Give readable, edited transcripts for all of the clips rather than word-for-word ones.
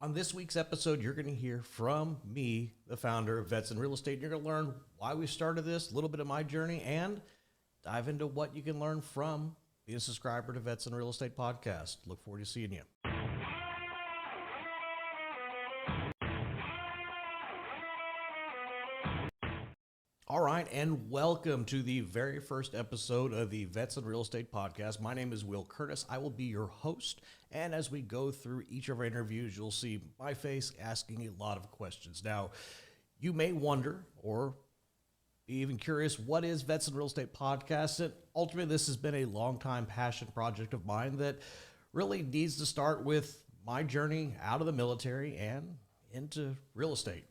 On this week's episode, you're going to hear from me, the founder of Vets in Real Estate. You're going to learn why we started this, a little bit of my journey, and dive into what you can learn from being a subscriber to Vets in Real Estate podcast. Look forward to seeing you. All right, and welcome to the very first episode of the Vets in Real Estate podcast. My name is Will Curtis. I will be your host, and as we go through each of our interviews, you'll see my face asking a lot of questions. Now, you may wonder or be even curious, what is Vets in Real Estate podcast? And ultimately, this has been a long-time passion project of mine that really needs to start with my journey out of the military and into real estate.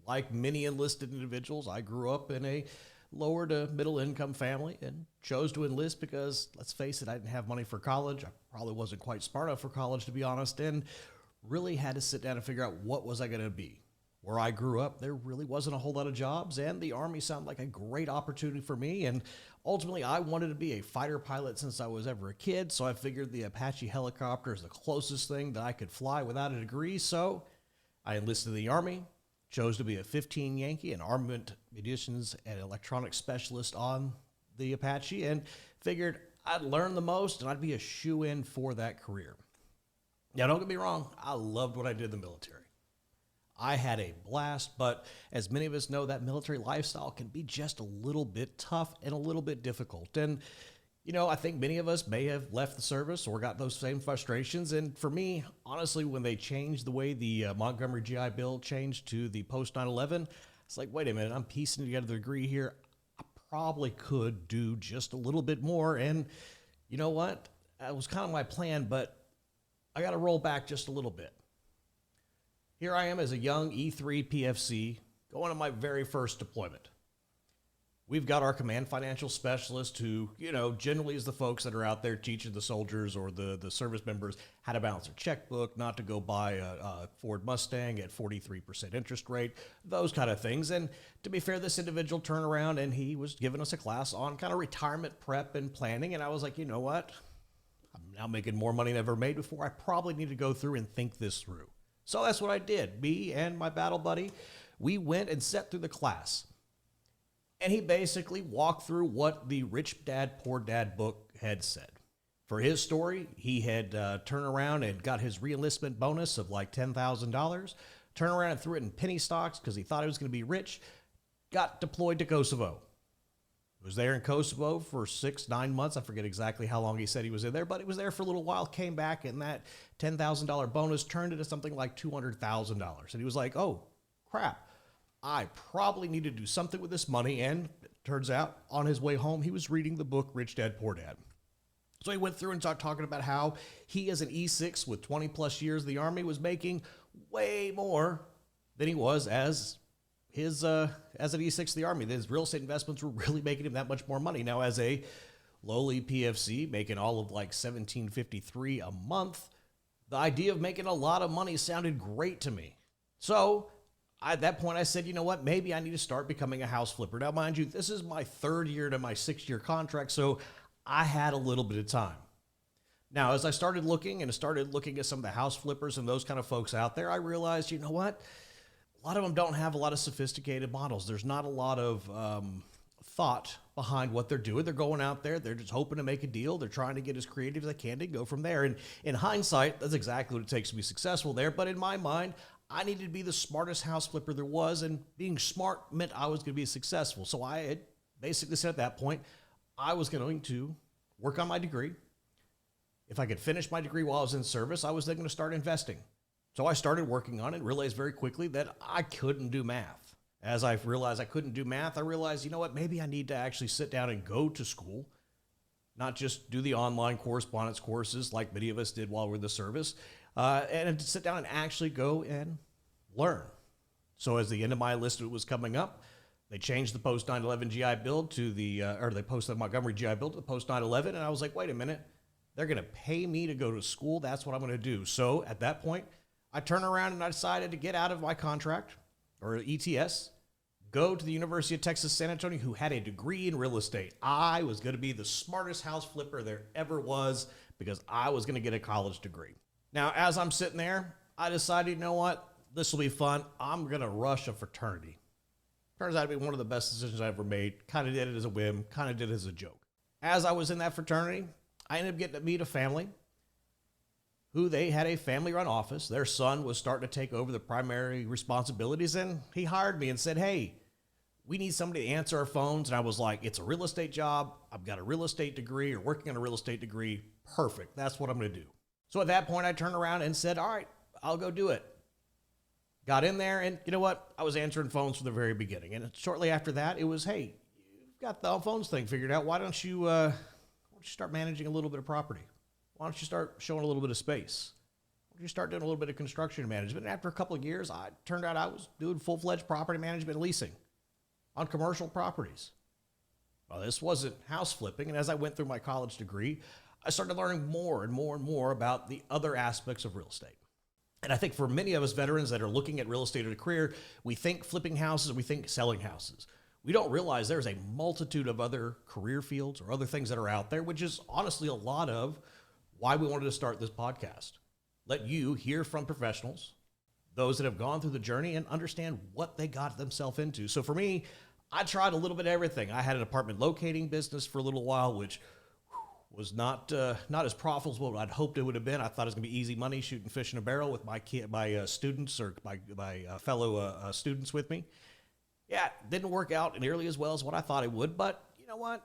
Like many enlisted individuals, I grew up in a lower to middle income family and chose to enlist because, let's face it, I didn't have money for college. I probably wasn't quite smart enough for college, to be honest, and really had to sit down and figure out what was I going to be. Where I grew up, there really wasn't a whole lot of jobs, and the Army sounded like a great opportunity for me. And ultimately, I wanted to be a fighter pilot since I was ever a kid, so I figured the Apache helicopter is the closest thing that I could fly without a degree. So I enlisted in the Army. Chose to be a 15 Yankee, an armament, munitions, and electronics specialist on the Apache, and figured I'd learn the most and I'd be a shoe-in for that career. Now, don't get me wrong, I loved what I did in the military. I had a blast, but as many of us know, that military lifestyle can be just a little bit tough and a little bit difficult. And you know, I think many of us may have left the service or got those same frustrations. And for me, honestly, when they changed the way the Montgomery GI Bill changed to the post 9/11, it's like, wait a minute, I'm piecing together the degree here. I probably could do just a little bit more. And you know what? That was kind of my plan, but I got to roll back just a little bit. Here I am as a young E3 PFC going on my very first deployment. We've got our command financial specialist who, you know, generally is the folks that are out there teaching the soldiers or the service members how to balance their checkbook, not to go buy a Ford Mustang at 43% interest rate, those kind of things. And to be fair, this individual turned around and he was giving us a class on kind of retirement prep and planning. And I was like, you know what? I'm now making more money than I've ever made before. I probably need to go through and think this through. So that's what I did. Me and my battle buddy, we went and sat through the class. And he basically walked through what the Rich Dad, Poor Dad book had said. For his story, he had turned around and got his re-enlistment bonus of like $10,000, turned around and threw it in penny stocks because he thought he was going to be rich, got deployed to Kosovo. Was there in Kosovo for 6-9 months. I forget exactly how long he said he was in there, but he was there for a little while, came back, and that $10,000 bonus turned into something like $200,000. And he was like, oh, crap. I probably need to do something with this money. And it turns out on his way home, he was reading the book Rich Dad, Poor Dad. So he went through and started talking about how he, as an E6 with 20 plus years in the Army, was making way more than he was as an E6 in the Army. His real estate investments were really making him that much more money. Now, as a lowly PFC, making all of like $1,753 a month, the idea of making a lot of money sounded great to me. So at that point, I said, you know what, maybe I need to start becoming a house flipper. Now, mind you, this is my third year to my 6-year contract, so I had a little bit of time. Now, as I started looking at some of the house flippers and those kind of folks out there, I realized, you know what, a lot of them don't have a lot of sophisticated models. There's not a lot of thought behind what they're doing. They're going out there, they're just hoping to make a deal. They're trying to get as creative as they can to go from there. And in hindsight, that's exactly what it takes to be successful there. But in my mind, I needed to be the smartest house flipper there was, and being smart meant I was going to be successful. So I had basically said at that point, I was going to work on my degree. If I could finish my degree while I was in service, I was then going to start investing. So I started working on it, realized very quickly that I couldn't do math. As I realized I couldn't do math, I realized, you know what, maybe I need to actually sit down and go to school, not just do the online correspondence courses like many of us did while we were in the service, and to sit down and actually go and learn. So as the end of my list was coming up, they changed the post 9/11 GI Bill to they posted the Montgomery GI Bill to the post 9/11, and I was like, wait a minute, they're going to pay me to go to school. That's what I'm going to do. So at that point, I turned around and I decided to get out of my contract or ETS, go to the University of Texas, San Antonio, who had a degree in real estate. I was going to be the smartest house flipper there ever was because I was going to get a college degree. Now, as I'm sitting there, I decided, you know what? This will be fun. I'm going to rush a fraternity. Turns out to be one of the best decisions I ever made. Kind of did it as a whim, kind of did it as a joke. As I was in that fraternity, I ended up getting to meet a family who they had a family-run office. Their son was starting to take over the primary responsibilities, and he hired me and said, hey, we need somebody to answer our phones. And I was like, it's a real estate job. I've got a real estate degree or working on a real estate degree. Perfect. That's what I'm going to do. So at that point, I turned around and said, all right, I'll go do it. Got in there, and you know what? I was answering phones from the very beginning. And shortly after that, it was, hey, you've got the phones thing figured out. Why don't you start managing a little bit of property? Why don't you start showing a little bit of space? Why don't you start doing a little bit of construction management? And after a couple of years, turned out I was doing full-fledged property management and leasing on commercial properties. Well, this wasn't house flipping. And as I went through my college degree, I started learning more and more and more about the other aspects of real estate. And I think for many of us veterans that are looking at real estate as a career, we think flipping houses, we think selling houses. We don't realize there's a multitude of other career fields or other things that are out there, which is honestly a lot of why we wanted to start this podcast. Let you hear from professionals, those that have gone through the journey, and understand what they got themselves into. So for me, I tried a little bit of everything. I had an apartment locating business for a little while, which was not as profitable as I'd hoped it would have been. I thought it was going to be easy money, shooting fish in a barrel with my students or my fellow students with me. Yeah, it didn't work out nearly as well as what I thought it would, but you know what?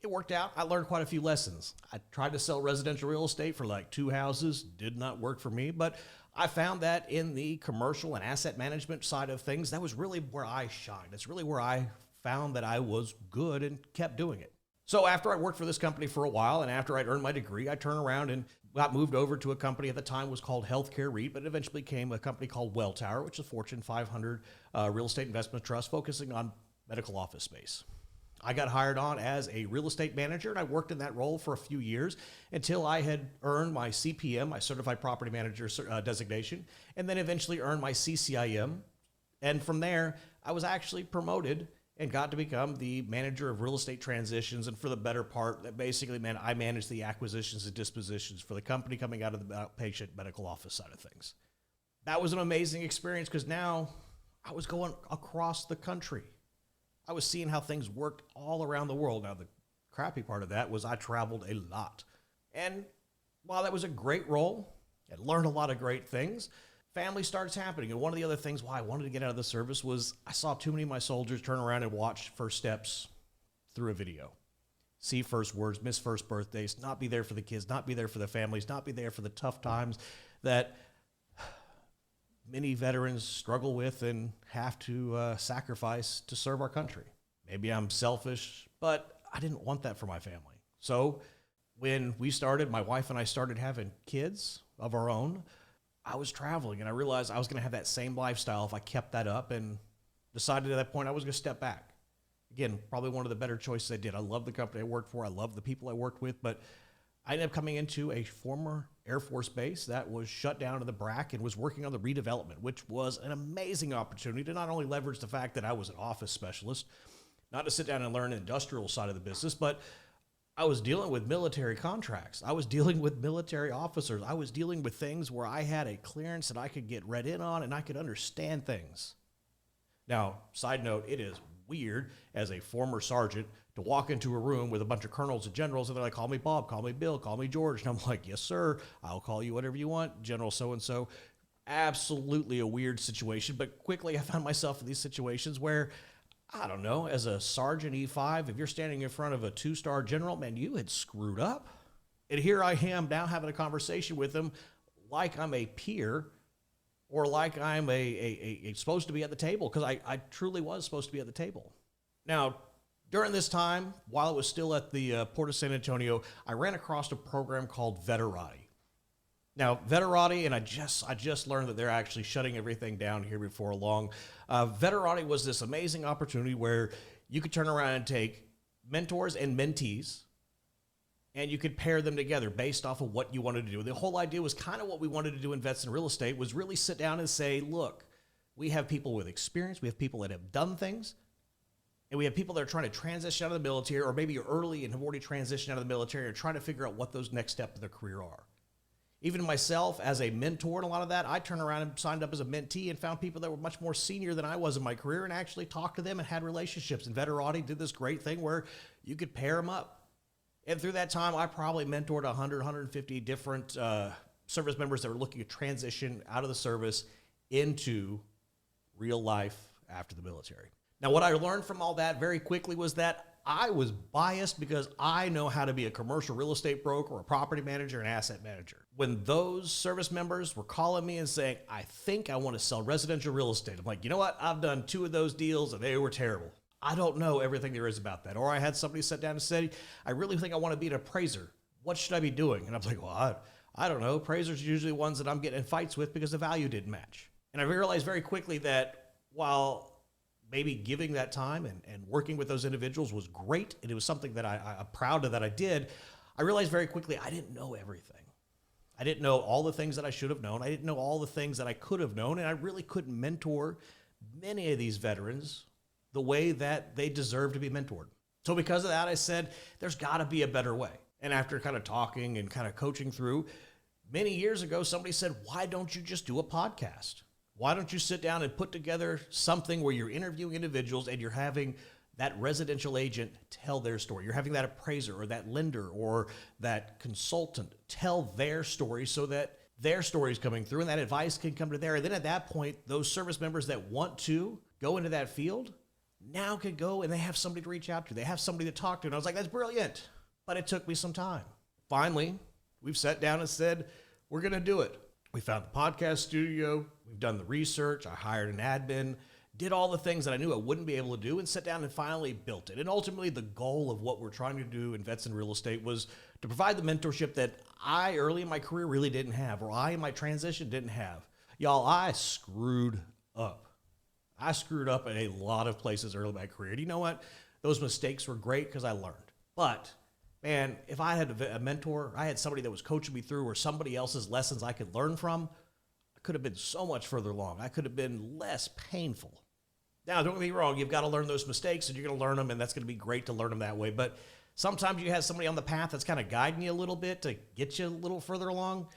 It worked out. I learned quite a few lessons. I tried to sell residential real estate for like 2 houses. Did not work for me, but I found that in the commercial and asset management side of things, that was really where I shined. It's really where I found that I was good and kept doing it. So after I worked for this company for a while and after I'd earned my degree, I turned around and got moved over to a company at the time was called Healthcare REIT, but it eventually became a company called Welltower, which is a Fortune 500 real estate investment trust focusing on medical office space. I got hired on as a real estate manager, and I worked in that role for a few years until I had earned my CPM, my Certified Property Manager designation, and then eventually earned my CCIM. And from there, I was actually promoted and got to become the manager of real estate transitions. And for the better part, that basically meant I managed the acquisitions and dispositions for the company coming out of the outpatient medical office side of things. That was an amazing experience because now I was going across the country. I was seeing how things worked all around the world. Now, the crappy part of that was I traveled a lot. And while that was a great role and learned a lot of great things, family starts happening. And one of the other things why I wanted to get out of the service was I saw too many of my soldiers turn around and watch first steps through a video. See first words, miss first birthdays, not be there for the kids, not be there for the families, not be there for the tough times that many veterans struggle with and have to sacrifice to serve our country. Maybe I'm selfish, but I didn't want that for my family. So when my wife and I started having kids of our own, I was traveling and I realized I was going to have that same lifestyle if I kept that up, and decided at that point I was going to step back. Again, probably one of the better choices I did. I love the company I worked for. I love the people I worked with, but I ended up coming into a former Air Force base that was shut down in the BRAC and was working on the redevelopment, which was an amazing opportunity to not only leverage the fact that I was an office specialist, not to sit down and learn the industrial side of the business, but I was dealing with military contracts. I was dealing with military officers. I was dealing with things where I had a clearance that I could get read in on and I could understand things. Now, side note, it is weird as a former sergeant to walk into a room with a bunch of colonels and generals and they're like, call me Bob, call me Bill, call me George. And I'm like, yes, sir. I'll call you whatever you want, General so-and-so. Absolutely a weird situation. But quickly I found myself in these situations where, I don't know, as a Sergeant E5, if you're standing in front of a 2-star general, man, you had screwed up. And here I am now having a conversation with them like I'm a peer or like I'm supposed to be at the table, because I truly was supposed to be at the table. Now, during this time, while I was still at the Port of San Antonio, I ran across a program called Veterati. Now, Veterati, and I just learned that they're actually shutting everything down here before long. Veterati was this amazing opportunity where you could turn around and take mentors and mentees, and you could pair them together based off of what you wanted to do. The whole idea was kind of what we wanted to do in Vets and Real Estate, was really sit down and say, look, we have people with experience, we have people that have done things, and we have people that are trying to transition out of the military, or maybe you're early and have already transitioned out of the military, or trying to figure out what those next steps of their career are. Even myself as a mentor and a lot of that, I turned around and signed up as a mentee and found people that were much more senior than I was in my career and actually talked to them and had relationships. And Veterati did this great thing where you could pair them up. And through that time, I probably mentored 100, 150 different service members that were looking to transition out of the service into real life after the military. Now, what I learned from all that very quickly was that I was biased because I know how to be a commercial real estate broker, a property manager, an asset manager. When those service members were calling me and saying, I think I want to sell residential real estate, I'm like, you know what? I've done 2 of those deals and they were terrible. I don't know everything there is about that. Or I had somebody sit down and say, I really think I want to be an appraiser. What should I be doing? And I was like, well, I don't know. Appraisers are usually ones that I'm getting in fights with because the value didn't match. And I realized very quickly that while maybe giving that time and working with those individuals was great, and it was something that I'm proud of that I did, I realized very quickly I didn't know everything. I didn't know all the things that I should have known. I didn't know all the things that I could have known, and I really couldn't mentor many of these veterans the way that they deserve to be mentored. So because of that, I said, there's got to be a better way. And after kind of talking and kind of coaching through, many years ago, somebody said, why don't you just do a podcast? Why don't you sit down and put together something where you're interviewing individuals and you're having that residential agent tell their story? You're having that appraiser or that lender or that consultant tell their story so that their story is coming through and that advice can come to there. And then at that point, those service members that want to go into that field now can go and they have somebody to reach out to. They have somebody to talk to. And I was like, that's brilliant. But it took me some time. Finally, we've sat down and said, we're going to do it. We found the podcast studio. We've done the research. I hired an admin, did all the things that I knew I wouldn't be able to do, and sat down and finally built it. And ultimately, the goal of what we're trying to do in Vets in Real Estate was to provide the mentorship that I, early in my career, really didn't have, or I, in my transition, didn't have. Y'all, I screwed up. I screwed up in a lot of places early in my career. And you know what? Those mistakes were great because I learned. But man, if I had a mentor, I had somebody that was coaching me through or somebody else's lessons I could learn from, I could have been so much further along. I could have been less painful. Now, don't get me wrong. You've got to learn those mistakes and you're going to learn them, and that's going to be great to learn them that way. But sometimes you have somebody on the path that's kind of guiding you a little bit to get you a little further along.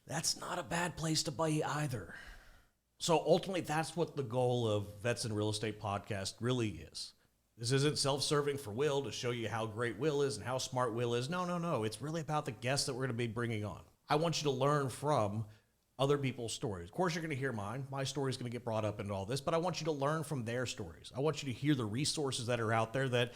That's not a bad place to be either. So ultimately, that's what the goal of Vets in Real Estate podcast really is. This isn't self-serving for Will to show you how great Will is and how smart Will is. No. It's really about the guests that we're going to be bringing on. I want you to learn from other people's stories. Of course, you're going to hear mine. My story is going to get brought up into all this, but I want you to learn from their stories. I want you to hear the resources that are out there that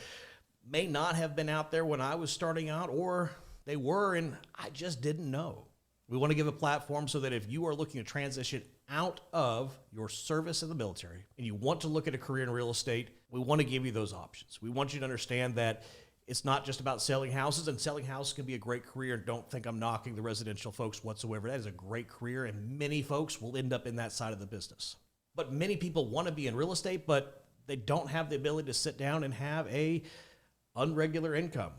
may not have been out there when I was starting out, or they were and I just didn't know. We want to give a platform so that if you are looking to transition out of your service in the military and you want to look at a career in real estate, we want to give you those options. We want you to understand that it's not just about selling houses, and selling houses can be a great career. Don't think I'm knocking the residential folks whatsoever. That is a great career, and many folks will end up in that side of the business. But many people want to be in real estate, but they don't have the ability to sit down and have a unregular income.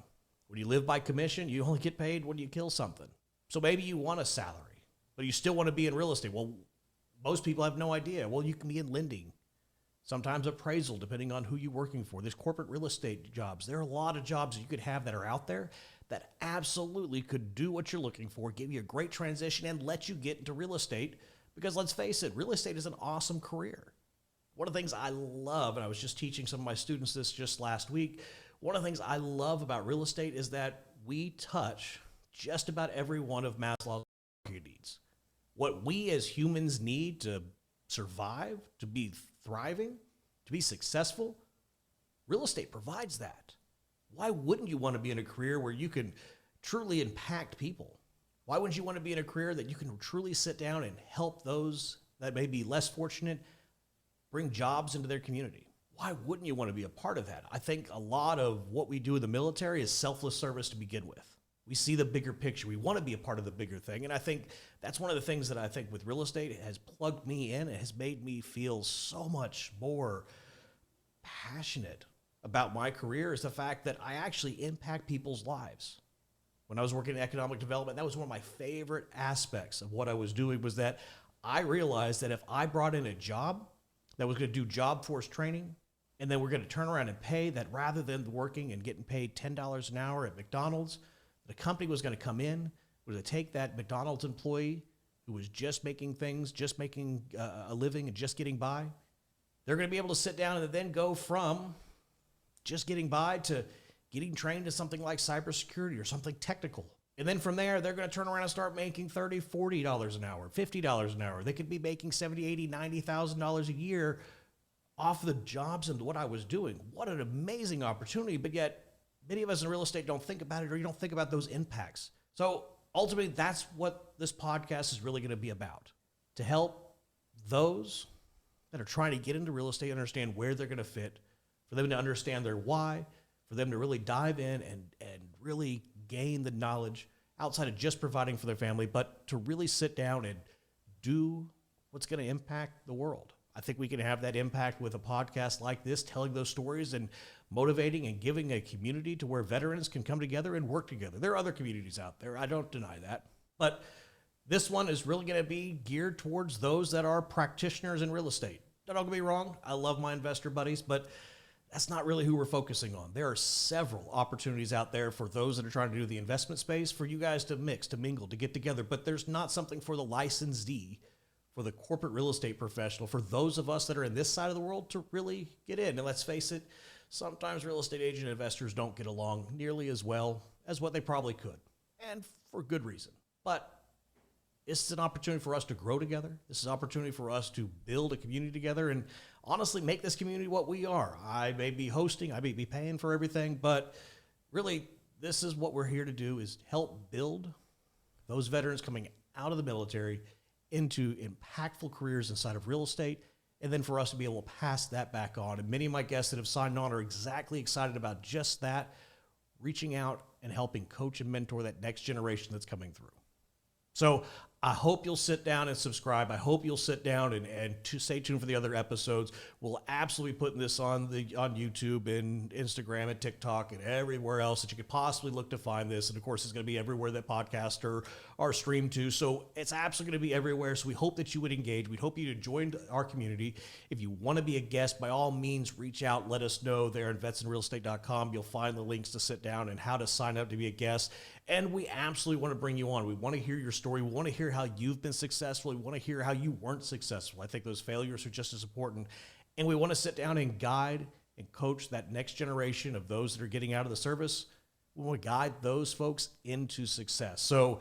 When you live by commission, you only get paid when you kill something. So maybe you want a salary, but you still want to be in real estate. Well, most people have no idea. Well, you can be in lending, sometimes appraisal, depending on who you're working for. There's corporate real estate jobs. There are a lot of jobs that you could have that are out there that absolutely could do what you're looking for, give you a great transition, and let you get into real estate. Because let's face it, real estate is an awesome career. One of the things I love, and I was just teaching some of my students this just last week, one of the things I love about real estate is that we touch just about every one of Maslow's needs. What we as humans need to survive, to be thriving, to be successful, real estate provides that. Why wouldn't you want to be in a career where you can truly impact people? Why wouldn't you want to be in a career that you can truly sit down and help those that may be less fortunate bring jobs into their community? Why wouldn't you want to be a part of that? I think a lot of what we do in the military is selfless service to begin with. We see the bigger picture. We want to be a part of the bigger thing. And I think that's one of the things that I think with real estate, it has plugged me in. It has made me feel so much more passionate about my career, is the fact that I actually impact people's lives. When I was working in economic development, that was one of my favorite aspects of what I was doing, was that I realized that if I brought in a job that was going to do job force training, and then we're going to turn around and pay that, rather than working and getting paid $10 an hour at McDonald's, the company was going to come in, Was to take that McDonald's employee who was just making things, just making a living and just getting by. They're going to be able to sit down and then go from just getting by to getting trained to something like cybersecurity or something technical. And then from there, they're going to turn around and start making $30, $40 an hour, $50 an hour. They could be making $70, $80, $90,000 a year off the jobs and what I was doing. What an amazing opportunity. But yet, many of us in real estate don't think about it, or you don't think about those impacts. So ultimately, that's what this podcast is really going to be about, to help those that are trying to get into real estate understand where they're going to fit, for them to understand their why, for them to really dive in and really gain the knowledge outside of just providing for their family, but to really sit down and do what's going to impact the world. I think we can have that impact with a podcast like this, telling those stories and motivating and giving a community to where veterans can come together and work together. There are other communities out there. I don't deny that. But this one is really going to be geared towards those that are practitioners in real estate. Don't get me wrong. I love my investor buddies, but that's not really who we're focusing on. There are several opportunities out there for those that are trying to do the investment space, for you guys to mix, to mingle, to get together. But there's not something for the licensee, for the corporate real estate professional, for those of us that are in this side of the world to really get in. And let's face it, sometimes real estate agent investors don't get along nearly as well as what they probably could, and for good reason. But this is an opportunity for us to grow together. This is an opportunity for us to build a community together and honestly make this community what we are. I may be hosting, I may be paying for everything, but really this is what we're here to do, is help build those veterans coming out of the military into impactful careers inside of real estate, and then for us to be able to pass that back on. And many of my guests that have signed on are exactly excited about just that, reaching out and helping coach and mentor that next generation that's coming through. So I hope you'll sit down and subscribe. I hope you'll sit down and to stay tuned for the other episodes. We'll absolutely be putting this on YouTube and Instagram and TikTok and everywhere else that you could possibly look to find this. And of course, it's going to be everywhere that podcasts are streamed to. So it's absolutely going to be everywhere. So we hope that you would engage. We hope you'd join our community. If you want to be a guest, by all means, reach out. Let us know there at vetsandrealestate.com. You'll find the links to sit down and how to sign up to be a guest. And we absolutely want to bring you on. We want to hear your story. We want to hear how you've been successful. We want to hear how you weren't successful. I think those failures are just as important. And we want to sit down and guide and coach that next generation of those that are getting out of the service. We want to guide those folks into success. So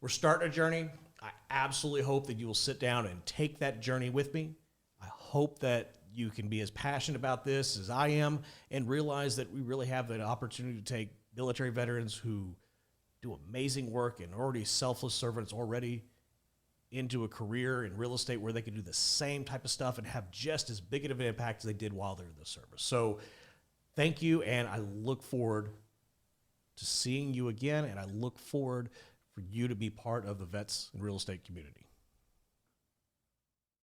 we're starting a journey. I absolutely hope that you will sit down and take that journey with me. I hope that you can be as passionate about this as I am and realize that we really have an opportunity to take military veterans who do amazing work and already selfless servants already into a career in real estate where they can do the same type of stuff and have just as big of an impact as they did while they're in the service. So thank you, and I look forward to seeing you again, and I look forward for you to be part of the Vets and Real Estate community.